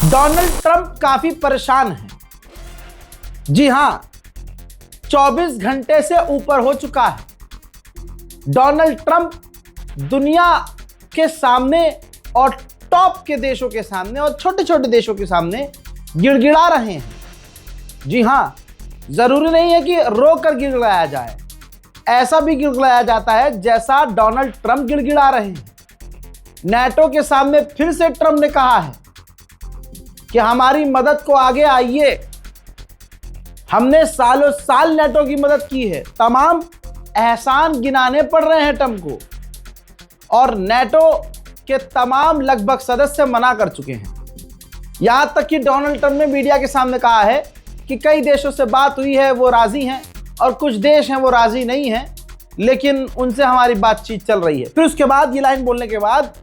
Donald Trump काफी परेशान हैं। जी हां, 24 घंटे से ऊपर हो चुका है। डोनाल्ड ट्रंप दुनिया के सामने और टॉप के देशों के सामने और छोटे छोटे देशों के सामने गिड़गिड़ा रहे हैं। जी हां, जरूरी नहीं है कि रोकर गिड़गिड़ाया जाए, ऐसा भी गिड़गिड़ाया जाता है जैसा डोनाल्ड ट्रंप गिड़गिड़ा रहे हैं। नेटो के सामने फिर से ट्रंप ने कहा है कि हमारी मदद को आगे आइए। हमने सालों साल नेटो की मदद की है। तमाम एहसान गिनाने पड़ रहे हैं ट्रंप को, और नेटो के तमाम लगभग सदस्य मना कर चुके हैं। यहां तक कि डोनाल्ड ट्रंप ने मीडिया के सामने कहा है कि कई देशों से बात हुई है, वो राजी हैं, और कुछ देश हैं वो राजी नहीं हैं, लेकिन उनसे हमारी बातचीत चल रही है। फिर उसके बाद ये लाइन बोलने के बाद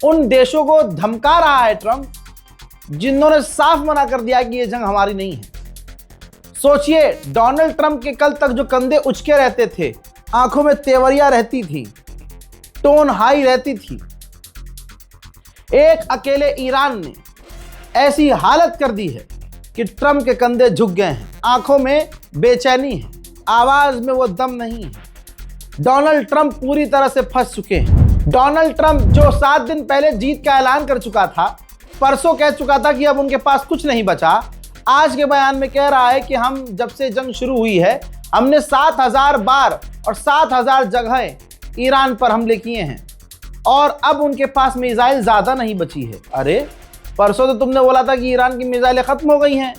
उन देशों को धमका रहा है ट्रंप जिन्होंने साफ मना कर दिया कि ये जंग हमारी नहीं है। सोचिए, डोनाल्ड ट्रंप के कल तक जो कंधे उचके रहते थे, आंखों में तेवरियां रहती थी, टोन हाई रहती थी, एक अकेले ईरान ने ऐसी हालत कर दी है कि ट्रंप के कंधे झुक गए हैं। आंखों में बेचैनी है, आवाज में वो दम नहीं है। डोनाल्ड ट्रंप पूरी तरह से फंस चुके हैं। डोनाल्ड ट्रंप जो 7 दिन पहले जीत का ऐलान कर चुका था, परसों कह चुका था कि अब उनके पास कुछ नहीं बचा, आज के बयान में कह रहा है कि हम जब से जंग शुरू हुई है हमने 7000 बार और 7000 जगह ईरान पर हमले किए हैं, और अब उनके पास मिसाइल ज्यादा नहीं बची है। अरे, परसों तो तुमने बोला था कि ईरान की मिसाइलें खत्म हो गई हैं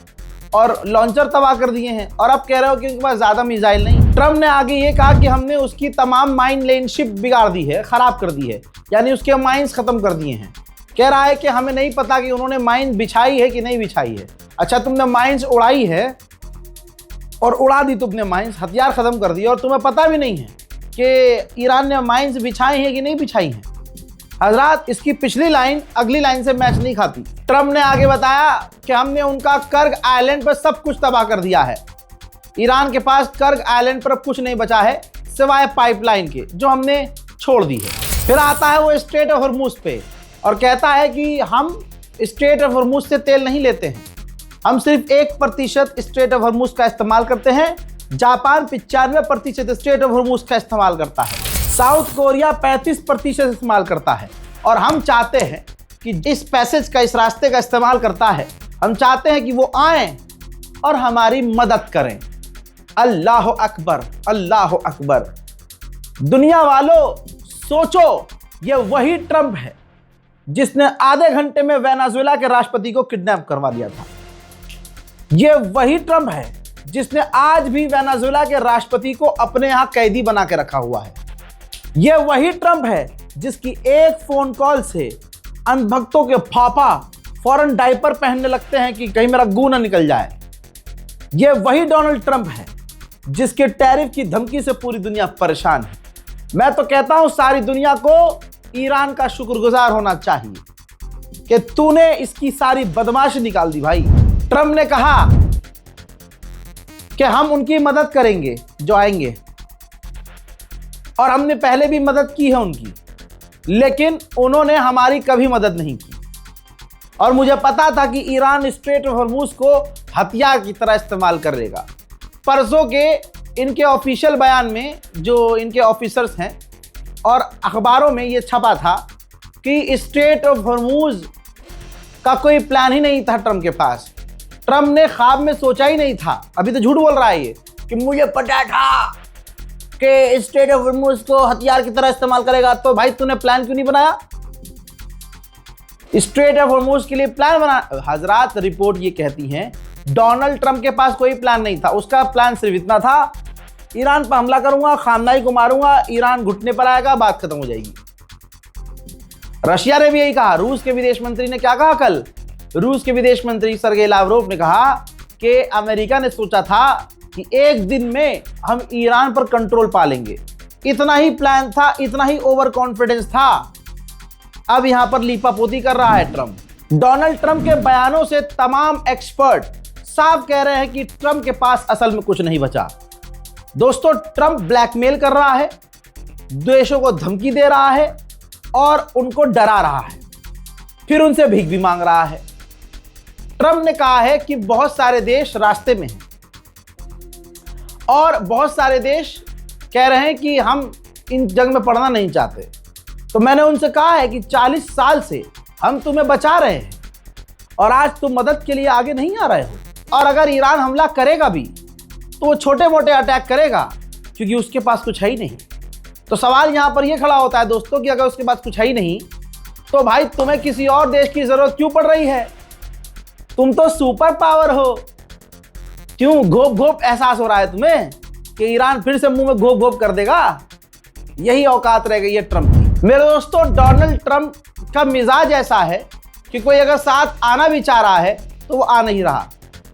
और लॉन्चर तबाह कर दिए हैं, और अब कह रहे हो कि उनके पास ज्यादा मिसाइल नहीं। ट्रंप ने आगे ये कहा कि हमने उसकी तमाम माइन लेनशिप बिगाड़ दी है, खराब कर दी है, यानी उसके माइंस खत्म कर दिए हैं। कह रहा है कि हमें नहीं पता कि उन्होंने माइन बिछाई है कि नहीं बिछाई है। अच्छा, तुमने माइंस उड़ाई है और उड़ा दी तुमने माइंस, हथियार खत्म कर दिए, और तुम्हें पता भी नहीं है कि ईरान ने माइंस बिछाई हैं कि नहीं बिछाई हैं। हजरात, इसकी पिछली लाइन अगली लाइन से मैच नहीं खाती। ट्रंप ने आगे बताया कि हमने उनका कर्ग आइलैंड पर सब कुछ तबाह कर दिया है। ईरान के पास कर्ग आइलैंड पर कुछ नहीं बचा है सिवाय पाइपलाइन के, जो हमने छोड़ दी है। फिर आता है वो स्ट्रेट ऑफ हॉर्मुज पे और कहता है कि हम स्ट्रेट ऑफ हॉर्मुज से तेल नहीं लेते हैं, हम सिर्फ 1% स्ट्रेट ऑफ हॉर्मुज का इस्तेमाल करते हैं। जापान 95% स्ट्रेट ऑफ हॉर्मुज का इस्तेमाल करता है। साउथ कोरिया 35% इस्तेमाल करता है, और हम चाहते हैं कि इस पैसेज का, इस रास्ते का इस्तेमाल करता है, हम चाहते हैं कि वो आएं और हमारी मदद करें। अल्लाह अकबर, अल्लाह अकबर। दुनिया वालों, सोचो, ये वही ट्रंप है जिसने आधे घंटे में वेनेजुएला के राष्ट्रपति को किडनैप करवा दिया था। ये वही ट्रंप है जिसने आज भी वेनेजुएला के राष्ट्रपति को अपने यहां कैदी बना के रखा हुआ है। ये वही ट्रंप है जिसकी एक फोन कॉल से अंधभक्तों के पापा फौरन डायपर पहनने लगते हैं कि कहीं मेरा गू ना निकल जाए। ये वही डोनाल्ड ट्रंप है जिसके टैरिफ की धमकी से पूरी दुनिया परेशान है। मैं तो कहता हूं सारी दुनिया को ईरान का शुक्रगुजार होना चाहिए कि तूने इसकी सारी बदमाशी निकाल दी। भाई, ट्रंप ने कहा कि हम उनकी मदद करेंगे जो आएंगे, और हमने पहले भी मदद की है उनकी, लेकिन उन्होंने हमारी कभी मदद नहीं की। और मुझे पता था कि ईरान स्ट्रेट ऑफ हॉर्मुज को हथियार की तरह इस्तेमाल करेगा। परसों के इनके ऑफिशियल बयान में, जो इनके ऑफिसर्स हैं, और अखबारों में ये छपा था कि स्ट्रेट ऑफ हॉर्मुज का कोई प्लान ही नहीं था ट्रंप के पास। ट्रंप ने ख्वाब में सोचा ही नहीं था। अभी तो झूठ बोल रहा है ये कि मुझे पता था कि स्ट्रेट ऑफ हॉर्मुज को हथियार की तरह इस्तेमाल करेगा। तो भाई, तूने प्लान क्यों नहीं बनाया? स्ट्रेट ऑफ हॉर्मुज के लिए प्लान बना। हजरात, रिपोर्ट ये कहती है डोनाल्ड ट्रंप के पास कोई प्लान नहीं था। उसका प्लान सिर्फ इतना था, ईरान पर हमला करूंगा, खामनाई को मारूंगा, ईरान घुटने पर आएगा, बात खत्म हो जाएगी। रशिया ने भी यही कहा। रूस के विदेश मंत्री ने क्या कहा कल? रूस के विदेश मंत्री सर्गेई लावरोव ने कहा कि अमेरिका ने सोचा था कि एक दिन में हम ईरान पर कंट्रोल पा लेंगे। इतना ही प्लान था, इतना ही ओवर कॉन्फिडेंस था। अब यहां पर लीपापोती कर रहा है ट्रंप। डोनाल्ड ट्रंप के बयानों से तमाम एक्सपर्ट साफ कह रहे हैं कि ट्रंप के पास असल में कुछ नहीं बचा। दोस्तों, ट्रंप ब्लैकमेल कर रहा है, देशों को धमकी दे रहा है और उनको डरा रहा है, फिर उनसे भीख भी मांग रहा है। ट्रंप ने कहा है कि बहुत सारे देश रास्ते में हैं और बहुत सारे देश कह रहे हैं कि हम इन जंग में पड़ना नहीं चाहते। तो मैंने उनसे कहा है कि 40 साल से हम तुम्हें बचा रहे हैं और आज तुम मदद के लिए आगे नहीं आ रहे हो। और अगर ईरान हमला करेगा भी तो वो छोटे मोटे अटैक करेगा, क्योंकि उसके पास कुछ है ही नहीं। तो सवाल यहाँ पर यह खड़ा होता है दोस्तों कि अगर उसके पास कुछ है ही नहीं तो भाई तुम्हें किसी और देश की जरूरत क्यों पड़ रही है? तुम तो सुपर पावर हो। क्यों घोप घोप एहसास हो रहा है तुम्हें कि ईरान फिर से मुंह में घोप घोप कर देगा? यही औकात रह गई है ट्रंप की। मेरे दोस्तों, डोनाल्ड ट्रंप का मिजाज ऐसा है कि कोई अगर साथ आना भी चाह रहा है तो वो आ नहीं रहा।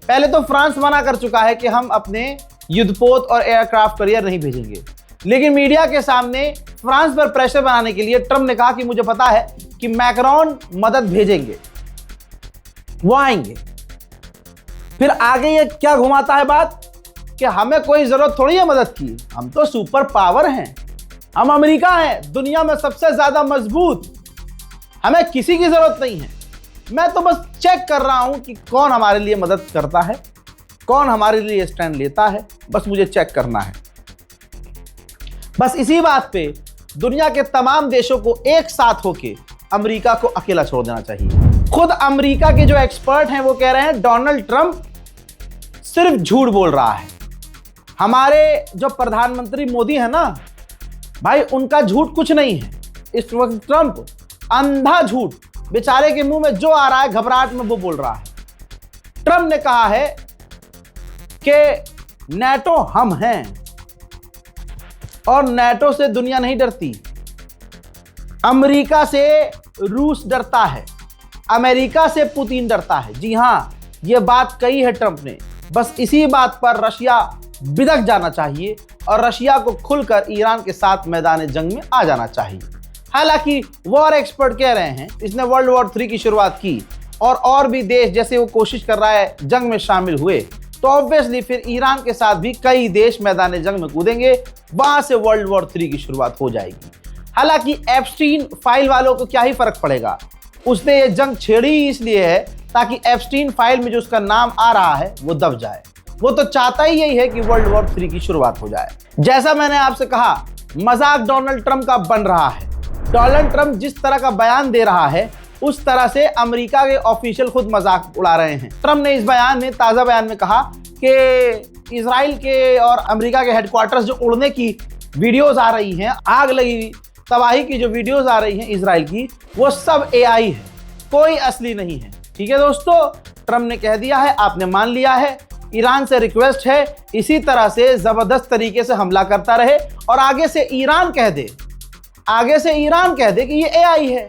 पहले तो फ्रांस मना कर चुका है कि हम अपने युद्धपोत और एयरक्राफ्ट कैरियर नहीं भेजेंगे, लेकिन मीडिया के सामने फ्रांस पर प्रेशर बनाने के लिए ट्रंप ने कहा कि मुझे पता है कि मैक्रोन मदद भेजेंगे, वो आएंगे। फिर आगे ये क्या घुमाता है बात कि हमें कोई जरूरत थोड़ी है मदद की, हम तो सुपर पावर हैं, हम अमेरिका हैं, दुनिया में सबसे ज्यादा मजबूत, हमें किसी की जरूरत नहीं है। मैं तो बस चेक कर रहा हूं कि कौन हमारे लिए मदद करता है, कौन हमारे लिए स्टैंड लेता है, बस मुझे चेक करना है। बस इसी बात पे दुनिया के तमाम देशों को एक साथ होके अमेरिका को अकेला छोड़ देना चाहिए। खुद अमेरिका के जो एक्सपर्ट हैं वो कह रहे हैं डोनाल्ड ट्रंप सिर्फ झूठ बोल रहा है। हमारे जो प्रधानमंत्री मोदी है ना भाई, उनका झूठ कुछ नहीं है। इस वक्त ट्रंप अंधा झूठ, बेचारे के मुंह में जो आ रहा है घबराहट में वो बोल रहा है। ट्रंप ने कहा है कि नेटो हम हैं और नेटो से दुनिया नहीं डरती, अमेरिका से रूस डरता है, अमेरिका से पुतिन डरता है। जी हां, यह बात कही है ट्रंप ने। बस इसी बात पर रशिया बिदक जाना चाहिए और रशिया को खुलकर ईरान के साथ मैदान जंग में आ जाना चाहिए। हालांकि वॉर एक्सपर्ट कह रहे हैं इसने वर्ल्ड वॉर 3 की शुरुआत की और भी देश जैसे वो कोशिश कर रहा है जंग में शामिल हुए तो ऑब्वियसली फिर ईरान के साथ भी कई देश मैदान जंग में कूदेंगे, वहां से वर्ल्ड वॉर 3 की शुरुआत हो जाएगी। हालांकि एप्स्टीन फाइल वालों को क्या ही फर्क पड़ेगा, उसने ये जंग छेड़ी इसलिए है ताकि एप्स्टीन फाइल में जो उसका नाम आ रहा है वो दब जाए। वो तो चाहता ही यही है कि वर्ल्ड वॉर 3 की शुरुआत हो जाए। जैसा मैंने आपसे कहा, मजाक डोनाल्ड ट्रंप का बन रहा है। डोनाल्ड ट्रंप जिस तरह का बयान दे रहा है उस तरह से अमेरिका के ऑफिशियल खुद मजाक उड़ा रहे हैं। ट्रंप ने इस बयान में, ताजा बयान में कहा कि इजराइल के और अमेरिका के हेडक्वार्टर्स जो उड़ने की वीडियोस आ रही हैं, आग लगी तबाही की जो वीडियोस आ रही हैं इजराइल की, वो सब एआई है, कोई असली नहीं है। ठीक है दोस्तों, ट्रंप ने कह दिया है, आपने मान लिया है। ईरान से रिक्वेस्ट है इसी तरह से जबरदस्त तरीके से हमला करता रहे और आगे से ईरान कह दे कि ये एआई है।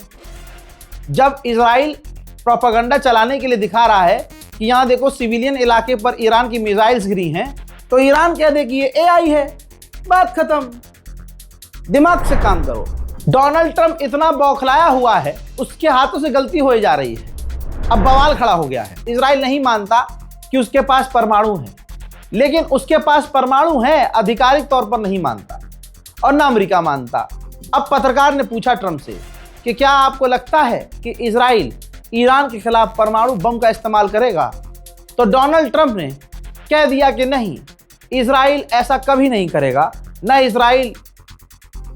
जब इजराइल प्रोपेगेंडा चलाने के लिए दिखा रहा है कि यहां देखो सिविलियन इलाके पर ईरान की मिसाइल्स गिरी हैं, तो ईरान कह दे कि ये एआई है, बात खत्म। दिमाग से काम करो। डोनाल्ड ट्रंप इतना बौखलाया हुआ है, उसके हाथों से गलती हो जा रही है। अब बवाल खड़ा हो गया है। इजराइल नहीं मानता कि उसके पास परमाणु है, लेकिन उसके पास परमाणु है आधिकारिक तौर पर नहीं मानता और ना अमेरिका मानता। अब पत्रकार ने पूछा ट्रंप से कि क्या आपको लगता है कि इजराइल ईरान के खिलाफ परमाणु बम का इस्तेमाल करेगा? तो डोनाल्ड ट्रंप ने कह दिया कि नहीं, इजराइल ऐसा कभी नहीं करेगा, ना इजराइल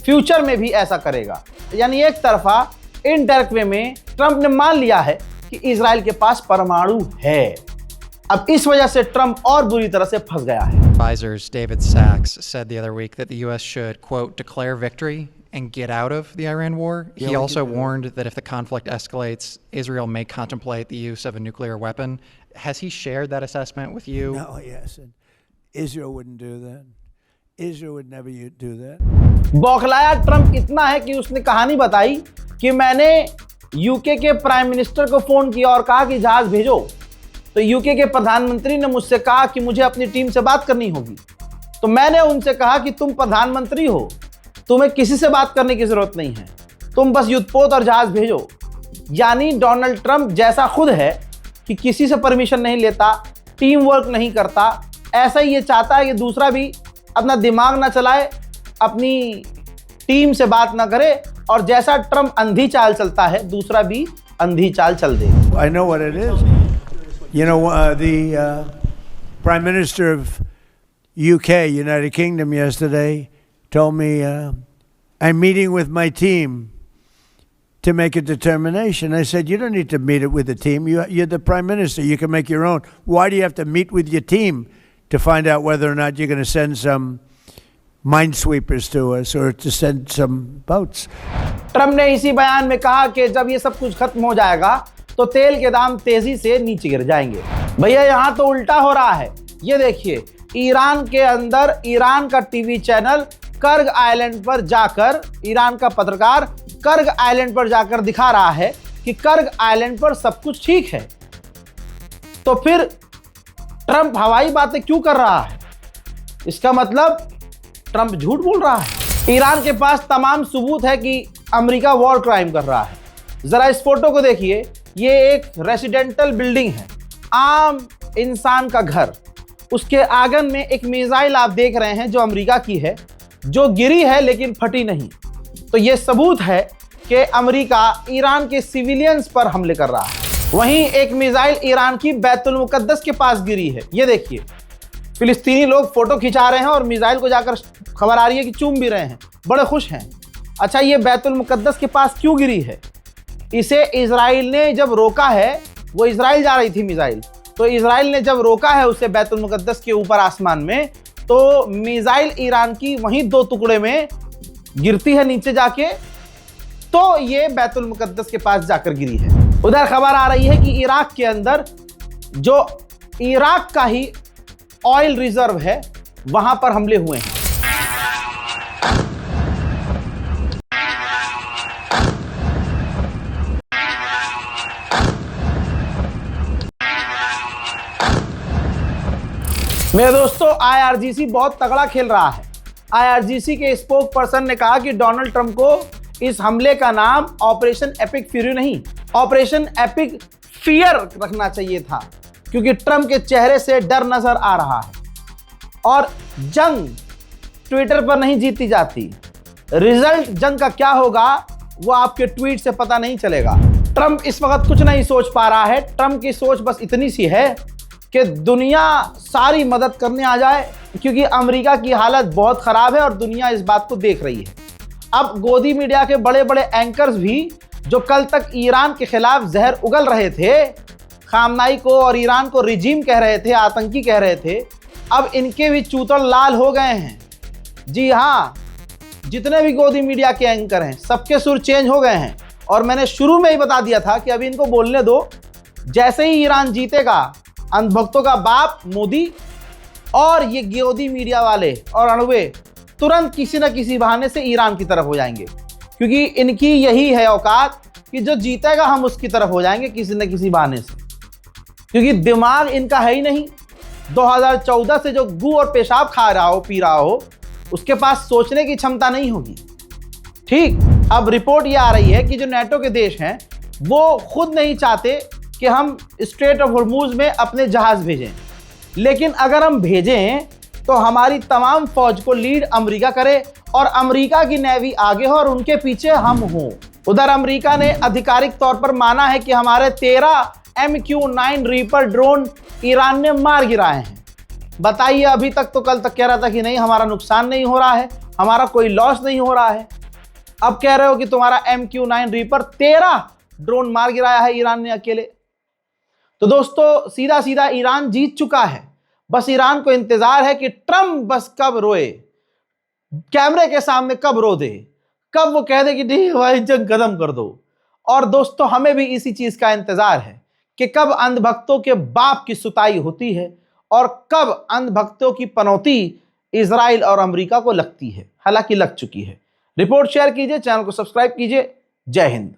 फ्यूचर में भी ऐसा करेगा। यानी एक तरफा इनडायरेक्ट वे में ट्रंप ने मान लिया है कि इजराइल के पास परमाणु है। अब इस वजह से ट्रंप और बुरी तरह से फंस गया है। Advisors David Sachs said the other week that the U.S. should, quote, declare victory and get out of the Iran war. He also warned that if the conflict escalates, Israel may contemplate the use of a nuclear weapon. Has he shared that assessment with you? No, yes. And Israel wouldn't do that. Israel would never do that. बौखलाया Trump इतना है कि उसने कहानी बताई कि मैंने UK के प्राइम मिनिस्टर को फोन किया और कहा कि जहाज भेजो। तो यूके के प्रधानमंत्री ने मुझसे कहा कि मुझे अपनी टीम से बात करनी होगी। तो मैंने उनसे कहा कि तुम प्रधानमंत्री हो, तुम्हें किसी से बात करने की जरूरत नहीं है, तुम बस युद्धपोत और जहाज भेजो। यानी डोनाल्ड ट्रंप जैसा खुद है कि किसी से परमिशन नहीं लेता, टीम वर्क नहीं करता, ऐसा ही ये चाहता है कि दूसरा भी अपना दिमाग ना चलाए, अपनी टीम से बात ना करे, और जैसा ट्रंप अंधी चाल चलता है दूसरा भी अंधी चाल चल दे। I know what it is. You know, the Prime Minister of UK, United Kingdom, yesterday told me, I'm meeting with my team to make a determination. I said, you don't need to meet it with the team. You're the Prime Minister. You can make your own. Why do you have to meet with your team to find out whether or not you're going to send some minesweepers to us or to send some boats? Trump ने इसी बयान में कहा कि जब ये सब कुछ खत्म हो जाएगा तो तेल के दाम तेजी से नीचे गिर जाएंगे। भैया यहाँ तो उल्टा हो रहा है। ये देखिए, ईरान के अंदर ईरान का टीवी चैनल कर्ग आइलैंड पर जाकर, ईरान का पत्रकार कर्ग आइलैंड पर जाकर दिखा रहा है कि कर्ग आइलैंड पर सब कुछ ठीक है। तो फिर ट्रम्प हवाई बातें क्यों कर रहा है? इसका मतलब ट्रम्प झूठ बोल रहा है। ईरान के पास तमाम सबूत है कि अमेरिका वॉर क्राइम कर रहा है। जरा इस फोटो को देखिए, ये एक रेसिडेंटल बिल्डिंग है, आम इंसान का घर। उसके आंगन में एक मिसाइल आप देख रहे हैं जो अमेरिका की है, जो गिरी है लेकिन फटी नहीं। तो ये सबूत है कि अमेरिका ईरान के सिविलियंस पर हमले कर रहा है। वहीं एक मिसाइल ईरान की बैतुल मुकद्दस के पास गिरी है। ये देखिए, फिलिस्तीनी लोग फोटो खिंचा रहे हैं और मिसाइल को जाकर खबर आ रही है कि चूम भी रहे हैं, बड़े खुश हैं। अच्छा, ये बैतुल मुकद्दस के पास क्यों गिरी है? इसे इजराइल ने जब रोका है, वो इजराइल जा रही थी मिसाइल, तो इजराइल ने जब रोका है उसे बैतुल मुकद्दस के ऊपर आसमान में, तो मिसाइल ईरान की वहीं दो टुकड़े में गिरती है नीचे जाके, तो ये बैतुल मुकद्दस के पास जाकर गिरी है। उधर खबर आ रही है कि इराक के अंदर जो इराक का ही ऑयल रिजर्व है, वहां पर हमले हुए हैं। मेरे दोस्तों, आईआरजीसी बहुत तगड़ा खेल रहा है। आईआरजीसी के स्पोक पर्सन ने कहा कि डोनाल्ड ट्रंप को इस हमले का नाम ऑपरेशन एपिक फ्यूरी नहीं, ऑपरेशन एपिक फियर रखना चाहिए था, क्योंकि ट्रंप के चेहरे से डर नजर आ रहा है। और जंग ट्विटर पर नहीं जीती जाती, रिजल्ट जंग का क्या होगा वो आपके ट्वीट से पता नहीं चलेगा। ट्रंप इस वक्त कुछ नहीं सोच पा रहा है। ट्रंप की सोच बस इतनी सी है कि दुनिया सारी मदद करने आ जाए, क्योंकि अमेरिका की हालत बहुत ख़राब है और दुनिया इस बात को देख रही है। अब गोदी मीडिया के बड़े बड़े एंकर्स भी, जो कल तक ईरान के खिलाफ जहर उगल रहे थे, खामनाई को और ईरान को रिजीम कह रहे थे, आतंकी कह रहे थे, अब इनके भी चूतड़ लाल हो गए हैं। जी हाँ, जितने भी गोदी मीडिया के एंकर हैं, सबके सुर चेंज हो गए हैं। और मैंने शुरू में ही बता दिया था कि अभी इनको बोलने दो, जैसे ही ईरान जीतेगा, अंधभक्तों का बाप मोदी और ये गोदी मीडिया वाले और अणुवे तुरंत किसी न किसी बहाने से ईरान की तरफ हो जाएंगे, क्योंकि इनकी यही है औकात कि जो जीतेगा हम उसकी तरफ हो जाएंगे किसी न किसी बहाने से, क्योंकि दिमाग इनका है ही नहीं। 2014 से जो गू और पेशाब खा रहा हो, पी रहा हो, उसके पास सोचने की क्षमता नहीं होगी। ठीक, अब रिपोर्ट ये आ रही है कि जो नेटो के देश हैं वो खुद नहीं चाहते कि हम स्ट्रेट ऑफ हॉर्मूज में अपने जहाज भेजें, लेकिन अगर हम भेजें तो हमारी तमाम फौज को लीड अमेरिका करे और अमेरिका की नेवी आगे हो और उनके पीछे हम हों। उधर अमेरिका ने आधिकारिक तौर पर माना है कि हमारे 13 MQ-9 रीपर ड्रोन ईरान ने मार गिराए हैं। बताइए, अभी तक तो कल तक कह रहा था कि नहीं, हमारा नुकसान नहीं हो रहा है, हमारा कोई लॉस नहीं हो रहा है। अब कह रहे हो कि तुम्हारा MQ-9 रीपर 13 ड्रोन मार गिराया है ईरान ने अकेले। तो दोस्तों, सीधा सीधा ईरान जीत चुका है। बस ईरान को इंतजार है कि ट्रम्प बस कब रोए, कैमरे के सामने कब रो दे, कब वो कह दे कि नहीं हवाई जंग खत्म कर दो। और दोस्तों, हमें भी इसी चीज का इंतजार है कि कब अंधभक्तों के बाप की सुताई होती है और कब अंधभक्तों की पनौती इजराइल और अमेरिका को लगती है। हालांकि लग चुकी है। रिपोर्ट शेयर कीजिए, चैनल को सब्सक्राइब कीजिए। जय हिंद।